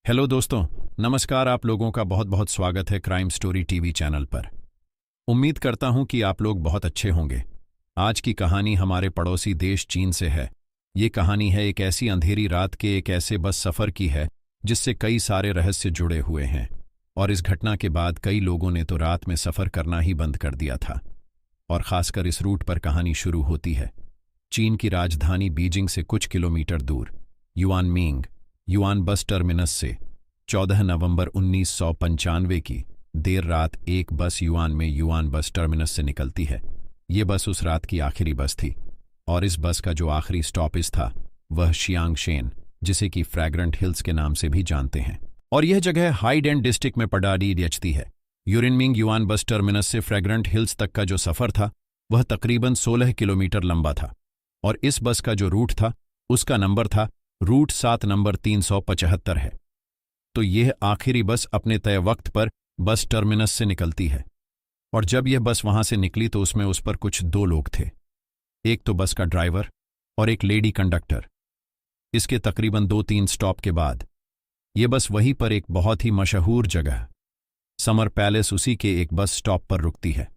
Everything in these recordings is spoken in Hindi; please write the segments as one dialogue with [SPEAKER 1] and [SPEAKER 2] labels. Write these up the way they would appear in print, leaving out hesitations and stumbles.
[SPEAKER 1] हेलो दोस्तों, नमस्कार। आप लोगों का बहुत बहुत स्वागत है क्राइम स्टोरी टीवी चैनल पर। उम्मीद करता हूं कि आप लोग बहुत अच्छे होंगे। आज की कहानी हमारे पड़ोसी देश चीन से है। ये कहानी है एक ऐसी अंधेरी रात के एक ऐसे बस सफ़र की है जिससे कई सारे रहस्य जुड़े हुए हैं। और इस घटना के बाद कई लोगों ने तो रात में सफ़र करना ही बंद कर दिया था। और ख़ासकर इस रूट पर कहानी शुरू होती है चीन की राजधानी बीजिंग से कुछ किलोमीटर दूर युआनमिंग युआन बस टर्मिनस से 14 नवंबर 1995 की देर रात एक बस युआन में युआन बस टर्मिनस से निकलती है। ये बस उस रात की आखिरी बस थी और इस बस का जो आखिरी स्टॉपेज था वह शियांगशेन, जिसे कि फ्रैग्रेंट हिल्स के नाम से भी जानते हैं। और यह जगह हाइडेन डिस्ट्रिक्ट में पड़ाड़ी रचती है। यूरिनमिंग युआन बस टर्मिनस से फ्रैग्रेंट हिल्स तक का जो सफ़र था वह तकरीबन 16 किलोमीटर लंबा था। और इस बस का जो रूट था उसका नंबर था रूट 7 नंबर 375 है। तो यह आखिरी बस अपने तय वक्त पर बस टर्मिनस से निकलती है। और जब यह बस वहां से निकली तो उसमें उस पर कुछ दो लोग थे, एक तो बस का ड्राइवर और एक लेडी कंडक्टर। इसके तकरीबन 2-3 स्टॉप के बाद यह बस वहीं पर एक बहुत ही मशहूर जगह समर पैलेस उसी के एक बस स्टॉप पर रुकती है।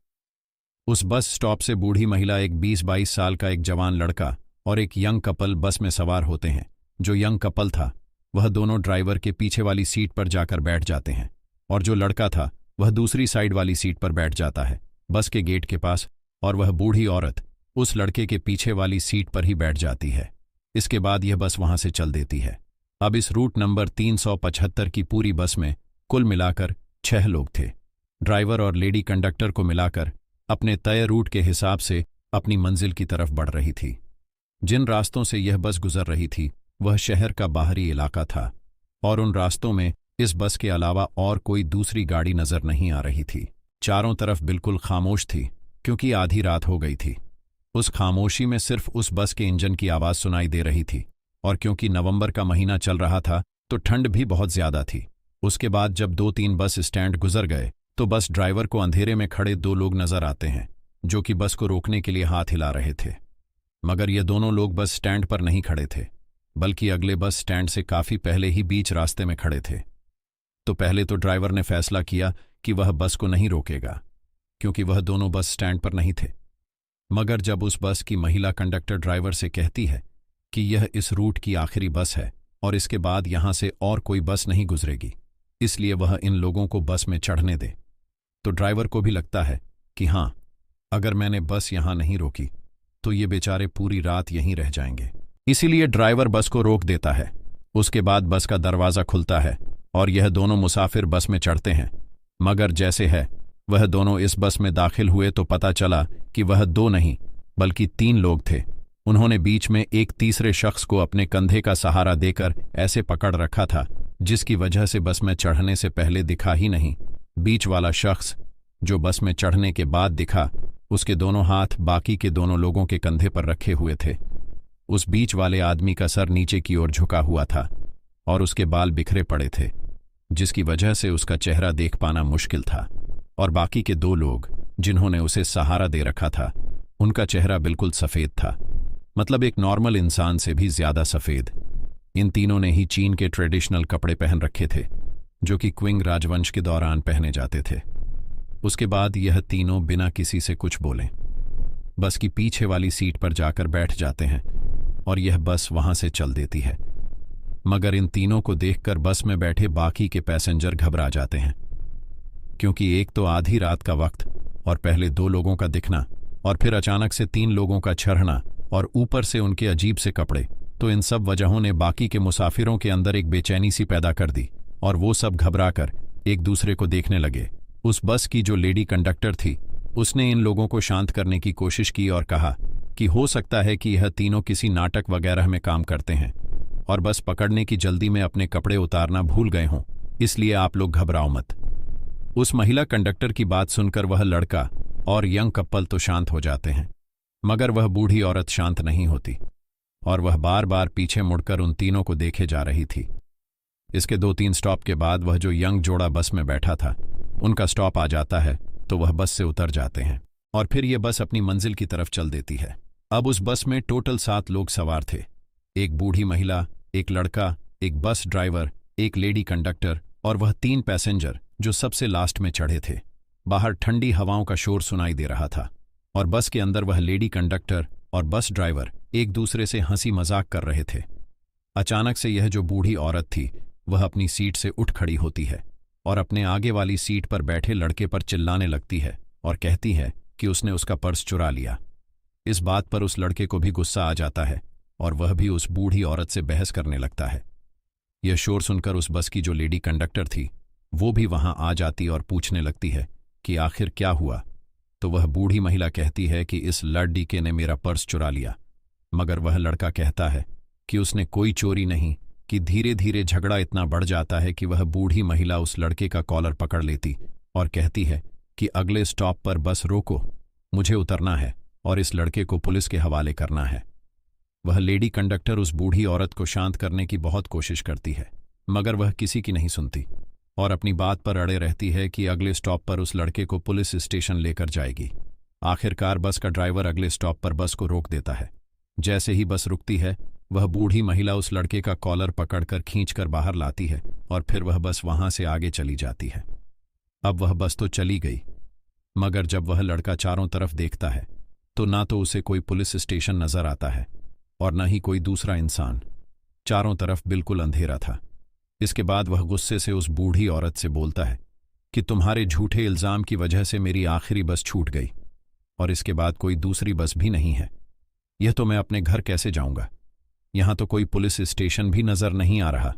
[SPEAKER 1] उस बस स्टॉप से बूढ़ी महिला, एक 20-22 साल का एक जवान लड़का और एक यंग कपल बस में सवार होते हैं। जो यंग कपल था वह दोनों ड्राइवर के पीछे वाली सीट पर जाकर बैठ जाते हैं और जो लड़का था वह दूसरी साइड वाली सीट पर बैठ जाता है बस के गेट के पास, और वह बूढ़ी औरत उस लड़के के पीछे वाली सीट पर ही बैठ जाती है। इसके बाद यह बस वहां से चल देती है। अब इस रूट नंबर 375 की पूरी बस में कुल मिलाकर 6 लोग थे। ड्राइवर और लेडी कंडक्टर को मिलाकर अपने तय रूट के हिसाब से अपनी मंजिल की तरफ बढ़ रही थी। जिन रास्तों से यह बस गुजर रही थी वह शहर का बाहरी इलाका था और उन रास्तों में इस बस के अलावा और कोई दूसरी गाड़ी नजर नहीं आ रही थी। चारों तरफ बिल्कुल खामोश थी क्योंकि आधी रात हो गई थी। उस खामोशी में सिर्फ उस बस के इंजन की आवाज सुनाई दे रही थी। और क्योंकि नवंबर का महीना चल रहा था तो ठंड भी बहुत ज्यादा थी। उसके बाद जब 2-3 बस स्टैंड गुजर गए तो बस ड्राइवर को अंधेरे में खड़े 2 लोग नजर आते हैं जो कि बस को रोकने के लिए हाथ हिला रहे थे। मगर ये दोनों लोग बस स्टैंड पर नहीं खड़े थे बल्कि अगले बस स्टैंड से काफी पहले ही बीच रास्ते में खड़े थे। तो पहले तो ड्राइवर ने फैसला किया कि वह बस को नहीं रोकेगा क्योंकि वह दोनों बस स्टैंड पर नहीं थे। मगर जब उस बस की महिला कंडक्टर ड्राइवर से कहती है कि यह इस रूट की आखिरी बस है और इसके बाद यहां से और कोई बस नहीं गुजरेगी, इसलिए वह इन लोगों को बस में चढ़ने दे, तो ड्राइवर को भी लगता है कि हां, अगर मैंने बस यहां नहीं रोकी तो ये बेचारे पूरी रात यहीं रह जाएंगे। इसीलिए ड्राइवर बस को रोक देता है। उसके बाद बस का दरवाज़ा खुलता है और यह दोनों मुसाफिर बस में चढ़ते हैं। मगर जैसे है वह दोनों इस बस में दाखिल हुए तो पता चला कि वह 2 नहीं बल्कि 3 लोग थे। उन्होंने बीच में एक तीसरे शख्स को अपने कंधे का सहारा देकर ऐसे पकड़ रखा था जिसकी वजह से बस में चढ़ने से पहले दिखा ही नहीं। बीच वाला शख्स जो बस में चढ़ने के बाद दिखा, उसके दोनों हाथ बाकी के दोनों लोगों के कंधे पर रखे हुए थे। उस बीच वाले आदमी का सर नीचे की ओर झुका हुआ था और उसके बाल बिखरे पड़े थे जिसकी वजह से उसका चेहरा देख पाना मुश्किल था। और बाकी के 2 लोग जिन्होंने उसे सहारा दे रखा था उनका चेहरा बिल्कुल सफ़ेद था, मतलब एक नॉर्मल इंसान से भी ज्यादा सफ़ेद। इन तीनों ने ही चीन के ट्रेडिशनल कपड़े पहन रखे थे जो कि क्विंग राजवंश के दौरान पहने जाते थे। उसके बाद यह तीनों बिना किसी से कुछ बोले बस की पीछे वाली सीट पर जाकर बैठ जाते हैं और यह बस वहां से चल देती है। मगर इन तीनों को देखकर बस में बैठे बाकी के पैसेंजर घबरा जाते हैं क्योंकि एक तो आधी रात का वक्त और पहले 2 लोगों का दिखना और फिर अचानक से 3 लोगों का चढ़ना और ऊपर से उनके अजीब से कपड़े, तो इन सब वजहों ने बाकी के मुसाफिरों के अंदर एक बेचैनी सी पैदा कर दी और वो सब घबराकर एक दूसरे को देखने लगे। उस बस की जो लेडी कंडक्टर थी उसने इन लोगों को शांत करने की कोशिश की और कहा कि हो सकता है कि यह तीनों किसी नाटक वगैरह में काम करते हैं और बस पकड़ने की जल्दी में अपने कपड़े उतारना भूल गए हों, इसलिए आप लोग घबराओ मत। उस महिला कंडक्टर की बात सुनकर वह लड़का और यंग कपल तो शांत हो जाते हैं, मगर वह बूढ़ी औरत शांत नहीं होती और वह बार बार पीछे मुड़कर उन तीनों को देखे जा रही थी। इसके 2-3 स्टॉप के बाद वह जो यंग जोड़ा बस में बैठा था उनका स्टॉप आ जाता है तो वह बस से उतर जाते हैं और फिर यह बस अपनी मंजिल की तरफ चल देती है। अब उस बस में टोटल 7 लोग सवार थे, एक बूढ़ी महिला, एक लड़का, एक बस ड्राइवर, एक लेडी कंडक्टर और वह 3 पैसेंजर जो सबसे लास्ट में चढ़े थे। बाहर ठंडी हवाओं का शोर सुनाई दे रहा था और बस के अंदर वह लेडी कंडक्टर और बस ड्राइवर एक दूसरे से हंसी मजाक कर रहे थे। अचानक से यह जो बूढ़ी औरत थी वह अपनी सीट से उठ खड़ी होती है और अपने आगे वाली सीट पर बैठे लड़के पर चिल्लाने लगती है और कहती है कि उसने उसका पर्स चुरा लिया। इस बात पर उस लड़के को भी गुस्सा आ जाता है और वह भी उस बूढ़ी औरत से बहस करने लगता है। यह शोर सुनकर उस बस की जो लेडी कंडक्टर थी वो भी वहां आ जाती और पूछने लगती है कि आखिर क्या हुआ। तो वह बूढ़ी महिला कहती है कि इस लड़के ने मेरा पर्स चुरा लिया, मगर वह लड़का कहता है कि उसने कोई चोरी नहीं कि धीरे धीरे झगड़ा इतना बढ़ जाता है कि वह बूढ़ी महिला उस लड़के का कॉलर पकड़ लेती और कहती है कि अगले स्टॉप पर बस रोको, मुझे उतरना है और इस लड़के को पुलिस के हवाले करना है। वह लेडी कंडक्टर उस बूढ़ी औरत को शांत करने की बहुत कोशिश करती है, मगर वह किसी की नहीं सुनती और अपनी बात पर अड़े रहती है कि अगले स्टॉप पर उस लड़के को पुलिस स्टेशन लेकर जाएगी। आखिरकार बस का ड्राइवर अगले स्टॉप पर बस को रोक देता है। जैसे ही बस रुकती है वह बूढ़ी महिला उस लड़के का कॉलर पकड़कर खींचकर बाहर लाती है और फिर वह बस वहां से आगे चली जाती है। अब वह बस तो चली गई, मगर जब वह लड़का चारों तरफ देखता है तो ना तो उसे कोई पुलिस स्टेशन नजर आता है और न ही कोई दूसरा इंसान। चारों तरफ बिल्कुल अंधेरा था। इसके बाद वह गुस्से से उस बूढ़ी औरत से बोलता है कि तुम्हारे झूठे इल्जाम की वजह से मेरी आखिरी बस छूट गई और इसके बाद कोई दूसरी बस भी नहीं है। यह तो मैं अपने घर कैसे जाऊंगा? यहां तो कोई पुलिस स्टेशन भी नजर नहीं आ रहा।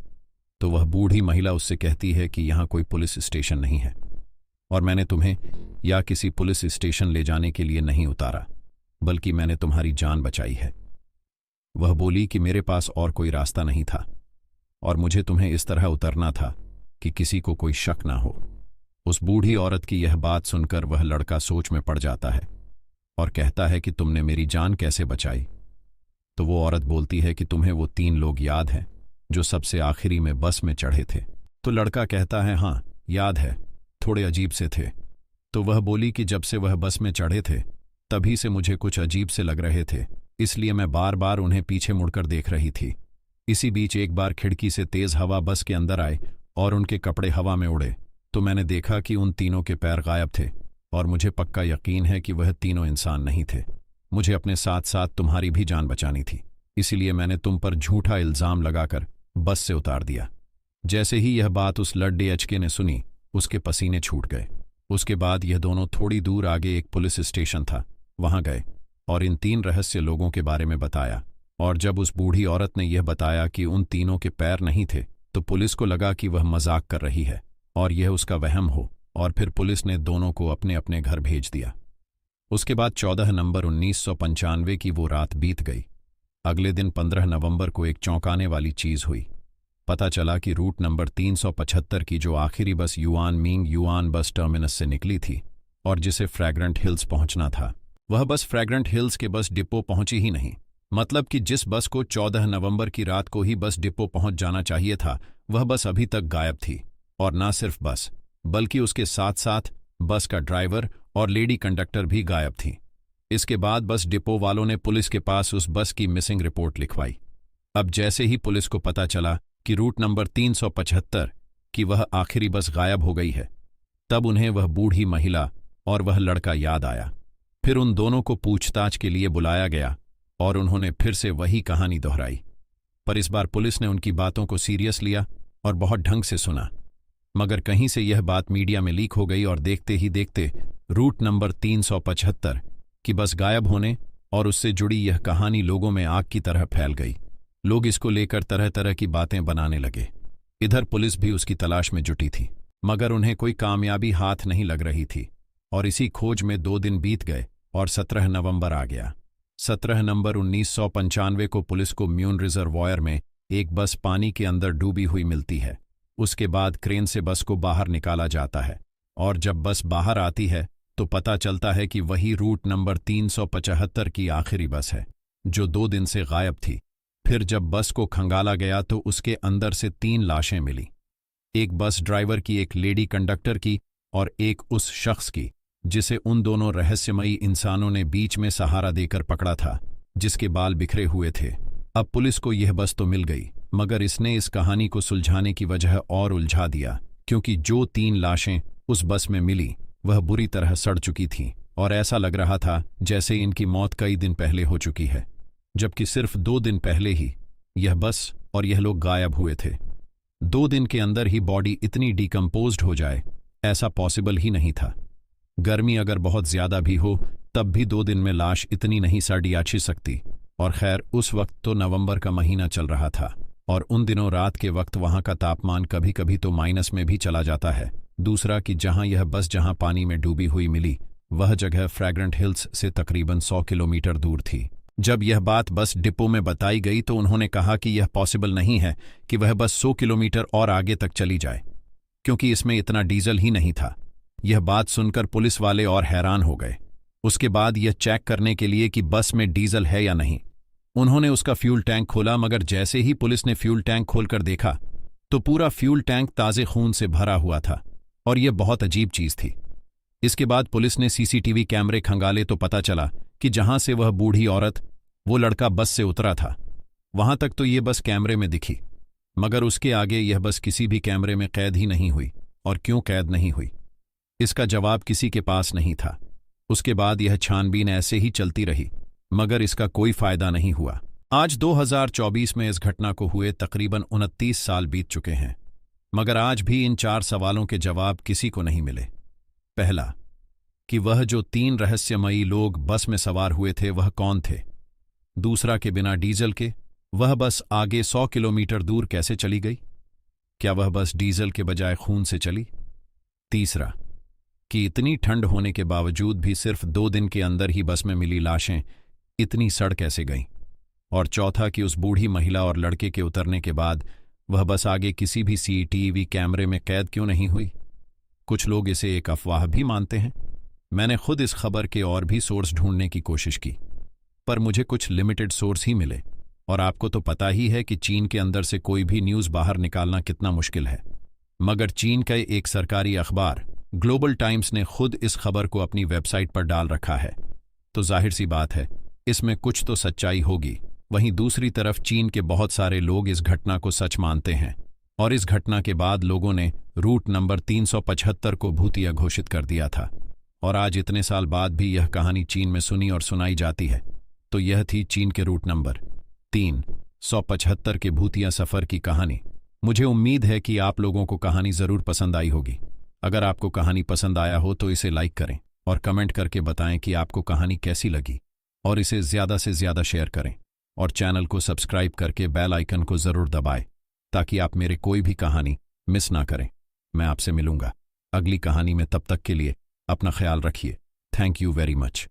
[SPEAKER 1] तो वह बूढ़ी महिला उससे कहती है कि यहां कोई पुलिस स्टेशन नहीं है और मैंने तुम्हें या किसी पुलिस स्टेशन ले जाने के लिए नहीं उतारा, बल्कि मैंने तुम्हारी जान बचाई है। वह बोली कि मेरे पास और कोई रास्ता नहीं था और मुझे तुम्हें इस तरह उतरना था कि किसी को कोई शक ना हो। उस बूढ़ी औरत की यह बात सुनकर वह लड़का सोच में पड़ जाता है और कहता है कि तुमने मेरी जान कैसे बचाई? तो वो औरत बोलती है कि तुम्हें वो 3 लोग याद हैं जो सबसे आखिरी में बस में चढ़े थे। तो लड़का कहता है हाँ याद है, थोड़े अजीब से थे। तो वह बोली कि जब से वह बस में चढ़े थे तभी से मुझे कुछ अजीब से लग रहे थे, इसलिए मैं बार बार उन्हें पीछे मुड़कर देख रही थी। इसी बीच एक बार खिड़की से तेज हवा बस के अंदर आए और उनके कपड़े हवा में उड़े तो मैंने देखा कि उन तीनों के पैर गायब थे और मुझे पक्का यकीन है कि वह तीनों इंसान नहीं थे। मुझे अपने साथ साथ तुम्हारी भी जान बचानी थी, इसीलिए मैंने तुम पर झूठा इल्जाम लगाकर बस से उतार दिया। जैसे ही यह बात उस लड़के ने सुनी उसके पसीने छूट गए। उसके बाद यह दोनों थोड़ी दूर आगे एक पुलिस स्टेशन था, वहां गए और इन 3 रहस्य लोगों के बारे में बताया। और जब उस बूढ़ी औरत ने यह बताया कि उन तीनों के पैर नहीं थे तो पुलिस को लगा कि वह मजाक कर रही है और यह उसका वहम हो, और फिर पुलिस ने दोनों को अपने अपने घर भेज दिया। उसके बाद 14 नवंबर 1995 की वो रात बीत गई। अगले दिन 15 नवंबर को एक चौंकाने वाली चीज हुई। पता चला कि रूट नंबर 375 की जो आखिरी बस yuan Ming yuan bus terminus से निकली थी और जिसे फ्रैग्रेंट हिल्स पहुंचना था, वह बस फ्रैग्रेंट हिल्स के बस डिपो पहुंची ही नहीं। मतलब कि जिस बस को 14 नवंबर की रात को ही बस डिपो पहुंच जाना चाहिए था वह बस अभी तक गायब थी। और ना सिर्फ बस, बल्कि उसके साथ साथ बस का ड्राइवर और लेडी कंडक्टर भी गायब थी। इसके बाद बस डिपो वालों ने पुलिस के पास उस बस की मिसिंग रिपोर्ट लिखवाई। अब जैसे ही पुलिस को पता चला कि रूट नंबर 375 की वह आखिरी बस गायब हो गई है, तब उन्हें वह बूढ़ी महिला और वह लड़का याद आया। फिर उन दोनों को पूछताछ के लिए बुलाया गया और उन्होंने फिर से वही कहानी दोहराई, पर इस बार पुलिस ने उनकी बातों को सीरियस लिया और बहुत ढंग से सुना। मगर कहीं से यह बात मीडिया में लीक हो गई और देखते ही देखते रूट नंबर 375 की बस गायब होने और उससे जुड़ी यह कहानी लोगों में आग की तरह फैल गई। लोग इसको लेकर तरह तरह की बातें बनाने लगे। इधर पुलिस भी उसकी तलाश में जुटी थी, मगर उन्हें कोई कामयाबी हाथ नहीं लग रही थी और इसी खोज में 2 दिन बीत गए और 17 नवंबर आ गया। 17 नवंबर 1995 को पुलिस को म्यून रिजर्वॉयर में एक बस पानी के अंदर डूबी हुई मिलती है। उसके बाद क्रेन से बस को बाहर निकाला जाता है और जब बस बाहर आती है तो पता चलता है कि वही रूट नंबर 375 की आखिरी बस है जो 2 दिन से गायब थी। फिर जब बस को खंगाला गया तो उसके अंदर से 3 लाशें मिली, एक बस ड्राइवर की, एक लेडी कंडक्टर की और एक उस शख्स की जिसे उन दोनों रहस्यमयी इंसानों ने बीच में सहारा देकर पकड़ा था, जिसके बाल बिखरे हुए थे। अब पुलिस को यह बस तो मिल गई, मगर इसने इस कहानी को सुलझाने की वजह और उलझा दिया, क्योंकि जो 3 लाशें उस बस में मिली वह बुरी तरह सड़ चुकी थीं और ऐसा लग रहा था जैसे इनकी मौत कई दिन पहले हो चुकी है, जबकि सिर्फ 2 दिन पहले ही यह बस और यह लोग गायब हुए थे। 2 दिन के अंदर ही बॉडी इतनी डिकम्पोज्ड हो जाए, ऐसा पॉसिबल ही नहीं था। गर्मी अगर बहुत ज्यादा भी हो तब भी 2 दिन में लाश इतनी नहीं सड़ या छिद सकती। और खैर, उस वक्त तो नवंबर का महीना चल रहा था और उन दिनों रात के वक्त वहां का तापमान कभी कभी तो माइनस में भी चला जाता है। दूसरा कि जहां पानी में डूबी हुई मिली वह जगह फ्रैग्रेंट हिल्स से तकरीबन 100 किलोमीटर दूर थी। जब यह बात बस डिपो में बताई गई तो उन्होंने कहा कि यह पॉसिबल नहीं है कि वह बस 100 किलोमीटर और आगे तक चली जाए, क्योंकि इसमें इतना डीजल ही नहीं था। यह बात सुनकर पुलिस वाले और हैरान हो गए। उसके बाद यह चेक करने के लिए कि बस में डीजल है या नहीं, उन्होंने उसका फ्यूल टैंक खोला, मगर जैसे ही पुलिस ने फ्यूल टैंक खोलकर देखा तो पूरा फ्यूल टैंक ताजे खून से भरा हुआ था और यह बहुत अजीब चीज थी। इसके बाद पुलिस ने सीसीटीवी कैमरे खंगाले तो पता चला कि जहां से वह बूढ़ी औरत, वो लड़का बस से उतरा था, वहां तक तो ये बस कैमरे में दिखी, मगर उसके आगे यह बस किसी भी कैमरे में कैद ही नहीं हुई। और क्यों कैद नहीं हुई, इसका जवाब किसी के पास नहीं था। उसके बाद यह छानबीन ऐसे ही चलती रही, मगर इसका कोई फायदा नहीं हुआ। आज 2024 में इस घटना को हुए तकरीबन 29 साल बीत चुके हैं, मगर आज भी इन 4 सवालों के जवाब किसी को नहीं मिले। पहला, कि वह जो 3 रहस्यमयी लोग बस में सवार हुए थे वह कौन थे। दूसरा, कि बिना डीजल के वह बस आगे 100 किलोमीटर दूर कैसे चली गई, क्या वह बस डीजल के बजाय खून से चली। तीसरा, कि इतनी ठंड होने के बावजूद भी सिर्फ 2 दिन के अंदर ही बस में मिली लाशें इतनी सड़ कैसे गईं। और चौथा, कि उस बूढ़ी महिला और लड़के के उतरने के बाद वह बस आगे किसी भी सीसीटीवी कैमरे में कैद क्यों नहीं हुई। कुछ लोग इसे एक अफवाह भी मानते हैं। मैंने खुद इस खबर के और भी सोर्स ढूंढने की कोशिश की, पर मुझे कुछ लिमिटेड सोर्स ही मिले। और आपको तो पता ही है कि चीन के अंदर से कोई भी न्यूज़ बाहर निकालना कितना मुश्किल है। मगर चीन का एक सरकारी अखबार ग्लोबल टाइम्स ने खुद इस खबर को अपनी वेबसाइट पर डाल रखा है, तो जाहिर सी बात है इसमें कुछ तो सच्चाई होगी। वहीं दूसरी तरफ चीन के बहुत सारे लोग इस घटना को सच मानते हैं और इस घटना के बाद लोगों ने रूट नंबर 375 को भूतिया घोषित कर दिया था। और आज इतने साल बाद भी यह कहानी चीन में सुनी और सुनाई जाती है। तो यह थी चीन के रूट नंबर 375 के भूतिया सफर की कहानी। मुझे उम्मीद है कि आप लोगों को कहानी जरूर पसंद आई होगी। अगर आपको कहानी पसंद आया हो तो इसे लाइक करें और कमेंट करके बताएं कि आपको कहानी कैसी लगी, और इसे ज्यादा से ज्यादा शेयर करें और चैनल को सब्सक्राइब करके बेल आइकन को जरूर दबाएं ताकि आप मेरे कोई भी कहानी मिस ना करें। मैं आपसे मिलूंगा अगली कहानी में, तब तक के लिए अपना ख्याल रखिए। Thank you very much.